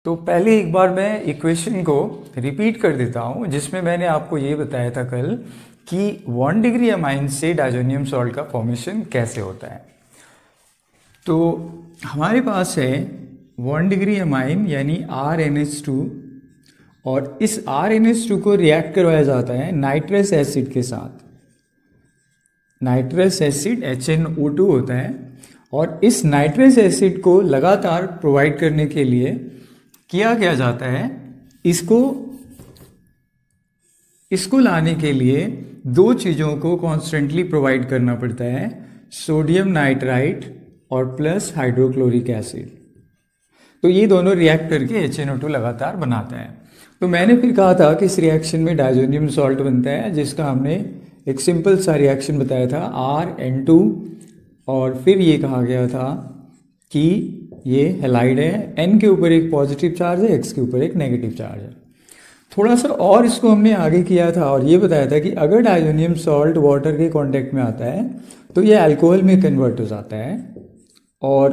तो पहले एक बार मैं इक्वेशन को रिपीट कर देता हूँ जिसमें मैंने आपको ये बताया था कल कि 1 डिग्री अमाइन से डायजोनियम सॉल्ट का फॉर्मेशन कैसे होता है। तो हमारे पास है 1 डिग्री अमाइन यानी RnH2 और इस RnH2 को रिएक्ट करवाया जाता है नाइट्रस एसिड के साथ। नाइट्रस एसिड HNO2 होता है और इस नाइट्रस एसिड को लगातार प्रोवाइड करने के लिए क्या जाता है, इसको लाने के लिए दो चीज़ों को कॉन्स्टेंटली प्रोवाइड करना पड़ता है, सोडियम नाइट्राइट और प्लस हाइड्रोक्लोरिक एसिड। तो ये दोनों रिएक्ट करके HNO2 लगातार बनाता है। तो मैंने फिर कहा था कि इस रिएक्शन में डायजोनियम सॉल्ट बनता है जिसका हमने एक सिंपल सा रिएक्शन बताया था RN2 और फिर ये कहा गया था कि ये हैलाइड है, N के ऊपर एक पॉजिटिव चार्ज है, X के ऊपर एक नेगेटिव चार्ज है। थोड़ा सा और इसको हमने आगे किया था और ये बताया था कि अगर डायजोनियम सॉल्ट वाटर के कांटेक्ट में आता है तो ये अल्कोहल में कन्वर्ट हो जाता है। और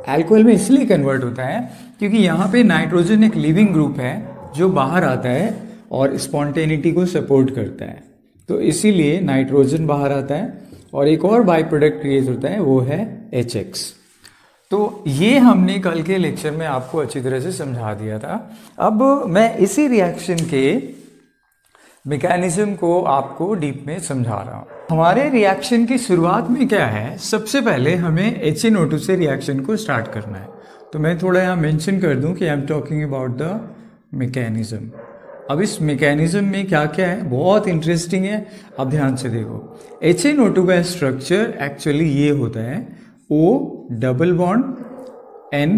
अल्कोहल में इसलिए कन्वर्ट होता है क्योंकि यहाँ पे नाइट्रोजन एक लिविंग ग्रुप है जो बाहर आता है और स्पॉन्टेनिटी को सपोर्ट करता है, तो इसीलिए नाइट्रोजन बाहर आता है और एक और बाई प्रोडक्ट क्रिएट होता है, वो है HX। तो ये हमने कल के लेक्चर में आपको अच्छी तरह से समझा दिया था। अब मैं इसी रिएक्शन के मैकेनिज्म को आपको डीप में समझा रहा हूँ। हमारे रिएक्शन की शुरुआत में क्या है, सबसे पहले हमें HNO2 से रिएक्शन को स्टार्ट करना है। तो मैं थोड़ा यहाँ मेंशन कर दूँ कि I am talking about the mechanism. अब इस मैकेनिज्म में क्या क्या है, बहुत इंटरेस्टिंग है, अब ध्यान से देखो। HNO2 का स्ट्रक्चर एक्चुअली ये होता है, O double bond N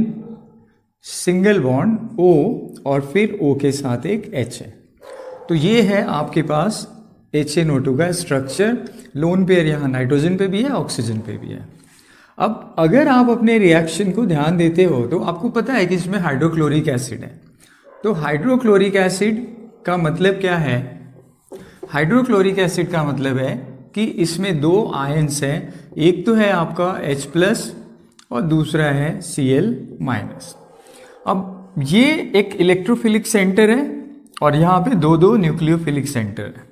single bond O और फिर O के साथ एक H है। तो ये है आपके पास HNO2 का स्ट्रक्चर। लोन पेयर यहाँ नाइट्रोजन पे भी है, ऑक्सीजन पे भी है। अब अगर आप अपने रिएक्शन को ध्यान देते हो तो आपको पता है कि इसमें हाइड्रोक्लोरिक एसिड है। तो हाइड्रोक्लोरिक एसिड का मतलब क्या है? हाइड्रोक्लोरिक एसिड का मतलब है कि इसमें दो आयंस हैं, एक तो है आपका H+ और दूसरा है Cl-। अब ये एक इलेक्ट्रोफिलिक सेंटर है और यहाँ पे दो न्यूक्लियोफिलिक सेंटर है।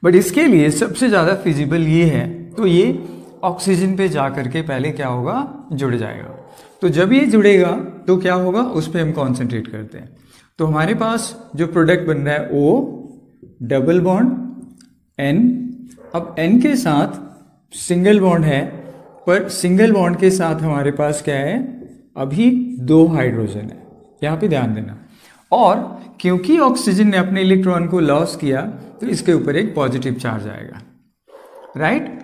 बट इसके लिए सबसे ज़्यादा फिजिबल ये है, तो ये ऑक्सीजन पे जा करके पहले क्या होगा, जुड़ जाएगा। तो जब ये जुड़ेगा तो क्या होगा, उस पर हम कॉन्सेंट्रेट करते हैं। तो हमारे पास जो प्रोडक्ट बन रहा है O डबल बॉन्ड N। अब N के साथ सिंगल बॉन्ड है, पर सिंगल बॉन्ड के साथ हमारे पास क्या है, अभी दो हाइड्रोजन है, यहाँ पे ध्यान देना। और क्योंकि ऑक्सीजन ने अपने इलेक्ट्रॉन को लॉस किया तो इसके ऊपर एक पॉजिटिव चार्ज आएगा, राइट।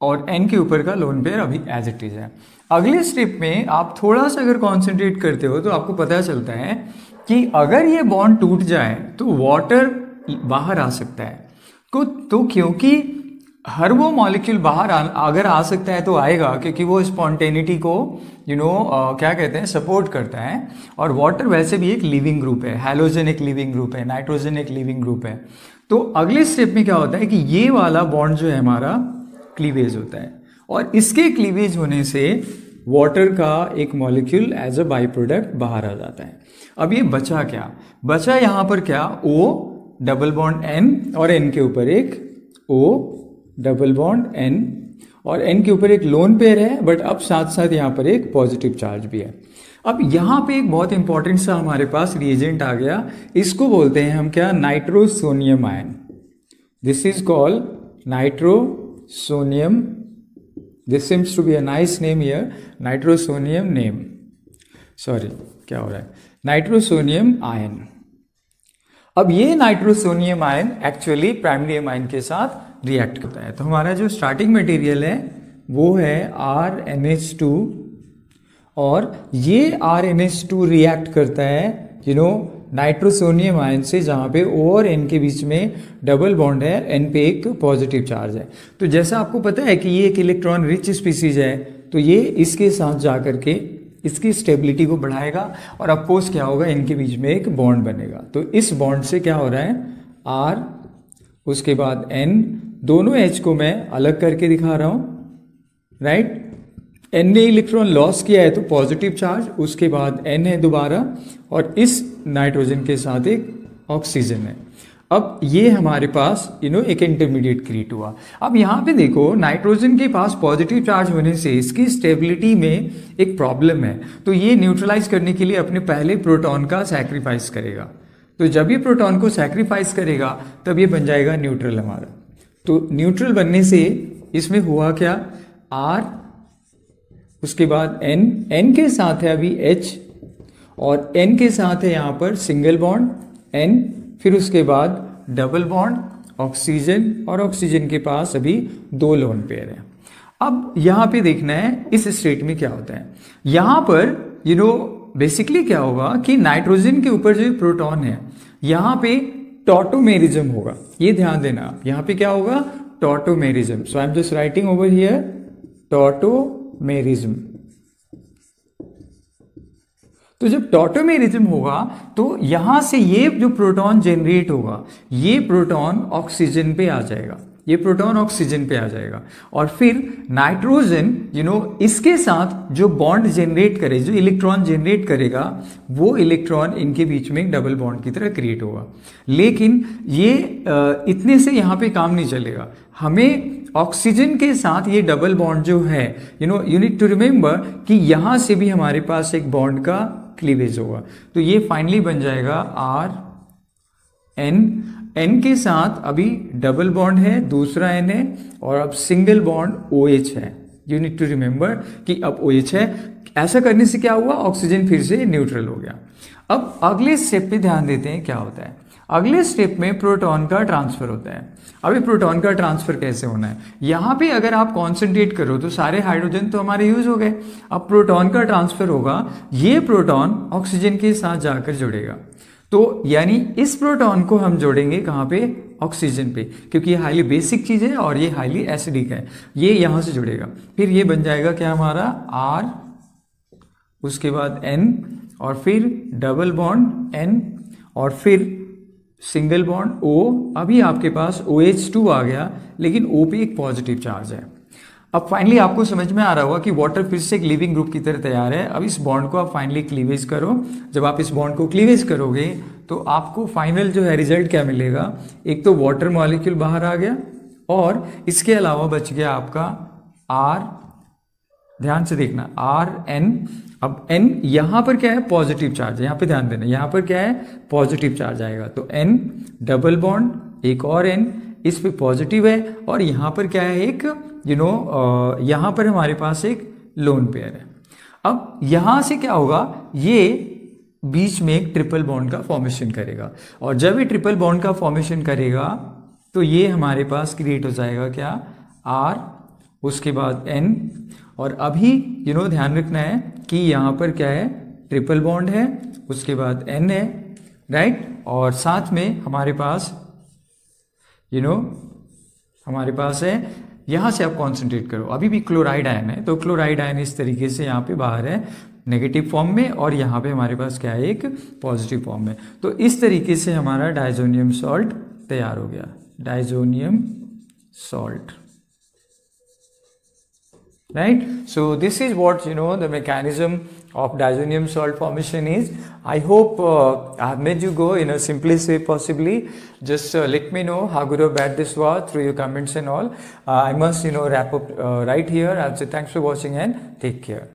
और N के ऊपर का लोन पेयर अभी एज इट इज है। अगले स्टेप में आप थोड़ा सा अगर कॉन्सेंट्रेट करते हो तो आपको पता चलता है कि अगर ये बॉन्ड टूट जाए तो वाटर बाहर आ सकता है। तो क्योंकि हर वो मॉलिक्यूल बाहर अगर आ सकता है तो आएगा, क्योंकि वो स्पॉन्टेनिटी को क्या कहते हैं, सपोर्ट करता है। और वाटर वैसे भी एक लिविंग ग्रुप है, हैलोजन एक लिविंग ग्रुप है, नाइट्रोजन एक लिविंग ग्रुप है। तो अगले स्टेप में क्या होता है कि ये वाला बॉन्ड जो है हमारा क्लीवेज होता है और इसके क्लीवेज होने से वाटर का एक molecule as a by product बाहर आ जाता है। अब ये बचा क्या, बचा यहाँ पर क्या, O डबल बॉन्ड N और N के ऊपर एक O डबल बॉन्ड N और N के ऊपर एक लोन पेयर है, बट अब साथ साथ यहाँ पर एक पॉजिटिव चार्ज भी है। अब यहाँ पे एक बहुत इंपॉर्टेंट सा हमारे पास रिएजेंट आ गया, इसको बोलते हैं हम क्या, nitrosonium ion. This is called nitrosonium. This seems to be a nice name here, nitrosonium name, sorry क्या हो रहा है, नाइट्रोसोनियम आयन। अब ये nitrosonium ion actually primary amine के साथ रिएक्ट करता है। तो हमारा जो स्टार्टिंग मटेरियल है वो है RnH2 और ये RnH2 रिएक्ट करता है नाइट्रोसोनियम आयन से, जहाँ पे O और N के बीच में डबल बॉन्ड है, N पे एक पॉजिटिव चार्ज है। तो जैसा आपको पता है कि ये एक इलेक्ट्रॉन रिच स्पीसीज है, तो ये इसके साथ जा करके इसकी स्टेबिलिटी को बढ़ाएगा और अपोज क्या होगा, इनके बीच में एक बॉन्ड बनेगा। तो इस बॉन्ड से क्या हो रहा है, R उसके बाद N, दोनों H को मैं अलग करके दिखा रहा हूँ, राइट। N ने इलेक्ट्रॉन लॉस किया है तो पॉजिटिव चार्ज, उसके बाद N है दोबारा, और इस नाइट्रोजन के साथ एक ऑक्सीजन है। अब ये हमारे पास एक इंटरमीडिएट क्रिएट हुआ। अब यहाँ पे देखो नाइट्रोजन के पास पॉजिटिव चार्ज होने से इसकी स्टेबिलिटी में एक प्रॉब्लम है, तो ये न्यूट्रलाइज करने के लिए अपने पहले प्रोटॉन का सैक्रिफाइस करेगा। तो जब ये प्रोटॉन को सैक्रिफाइस करेगा तब ये बन जाएगा न्यूट्रल हमारा। तो न्यूट्रल बनने से इसमें हुआ क्या, R, उसके बाद N के साथ है अभी H, और N के साथ है यहाँ पर सिंगल बॉन्ड N, फिर उसके बाद डबल बॉन्ड ऑक्सीजन, और ऑक्सीजन के पास अभी 2 लोन पेयर है। अब यहाँ पे देखना है इस स्टेट में क्या होता है। यहाँ पर बेसिकली क्या होगा कि नाइट्रोजन के ऊपर जो प्रोटॉन है यहाँ पे टॉटोमेरिज्म होगा, ये ध्यान देना। यहाँ पे क्या होगा, tautomerism. So I am just writing over here tautomerism. तो जब टॉटोमेरिज्म होगा तो यहां से ये जो प्रोटॉन जनरेट होगा, ये प्रोटॉन ऑक्सीजन पे आ जाएगा, ये प्रोटॉन ऑक्सीजन पे आ जाएगा, और फिर नाइट्रोजन इसके साथ जो बॉन्ड जनरेट करे, जो इलेक्ट्रॉन जनरेट करेगा, वो इलेक्ट्रॉन इनके बीच में एक डबल बॉन्ड की तरह क्रिएट होगा। लेकिन ये इतने से यहाँ पे काम नहीं चलेगा, हमें ऑक्सीजन के साथ ये डबल बॉन्ड जो है, यू नीड टू रिमेंबर कि यहां से भी हमारे पास एक बॉन्ड का क्लीवेज होगा। तो ये फाइनली बन जाएगा N के साथ अभी डबल बॉन्ड है, दूसरा N है, और अब सिंगल बॉन्ड OH है। यू नीड टू रिमेंबर कि अब OH है। ऐसा करने से क्या हुआ, ऑक्सीजन फिर से न्यूट्रल हो गया। अब अगले स्टेप पे ध्यान देते हैं क्या होता है। अगले स्टेप में प्रोटॉन का ट्रांसफर होता है। अभी प्रोटॉन का ट्रांसफर कैसे होना है, यहाँ पे अगर आप कॉन्सेंट्रेट करो तो सारे हाइड्रोजन तो हमारे यूज हो गए। अब प्रोटॉन का ट्रांसफर होगा, ये प्रोटॉन ऑक्सीजन के साथ जाकर जुड़ेगा। तो यानी इस प्रोटॉन को हम जोड़ेंगे कहाँ पे, ऑक्सीजन पे, क्योंकि ये हाईली बेसिक चीज है और ये हाईली एसिडिक है। ये यहां से जुड़ेगा, फिर ये बन जाएगा क्या हमारा R, उसके बाद N, और फिर डबल बॉन्ड N, और फिर सिंगल बॉन्ड O। अभी आपके पास OH2 आ गया, लेकिन O पे एक पॉजिटिव चार्ज है। अब फाइनली आपको समझ में आ रहा होगा कि वाटर फिर से एक लिविंग ग्रुप की तरह तैयार है। अब इस बॉन्ड को आप फाइनली क्लीवेज करो। जब आप इस बॉन्ड को क्लीवेज करोगे तो आपको फाइनल जो है रिजल्ट क्या मिलेगा, एक तो वाटर मॉलिक्यूल बाहर आ गया, और इसके अलावा बच गया आपका R, ध्यान से देखना RN। अब N यहां पर क्या है, पॉजिटिव चार्ज है, यहां पे ध्यान देना, यहां पर क्या है, पॉजिटिव चार्ज आएगा। तो N डबल बॉन्ड, एक और N, इस पे पॉजिटिव है, और यहां पर क्या है, एक यहां पर हमारे पास एक लोन पेयर है। अब यहां से क्या होगा, ये बीच में एक ट्रिपल बॉन्ड का फॉर्मेशन करेगा, और जब ये ट्रिपल बॉन्ड का फॉर्मेशन करेगा तो ये हमारे पास क्रिएट हो जाएगा क्या, R, उसके बाद N, और अभी ध्यान रखना है कि यहां पर क्या है, ट्रिपल बॉन्ड है, उसके बाद N है, राइट, और साथ में हमारे पास हमारे पास है, यहां से आप कॉन्सेंट्रेट करो, अभी भी क्लोराइड आयन है, तो क्लोराइड आयन इस तरीके से यहाँ पे बाहर है नेगेटिव फॉर्म में, और यहाँ पे हमारे पास क्या है, एक पॉजिटिव फॉर्म में। तो इस तरीके से हमारा डायजोनियम सॉल्ट तैयार हो गया, diazonium salt, right? So this is what the mechanism of diazonium salt formation is. I hope I have made you go in a simplest way possibly. Just let me know how good or bad this was through your comments and all. I must wrap up right here. I'll say thanks for watching and take care.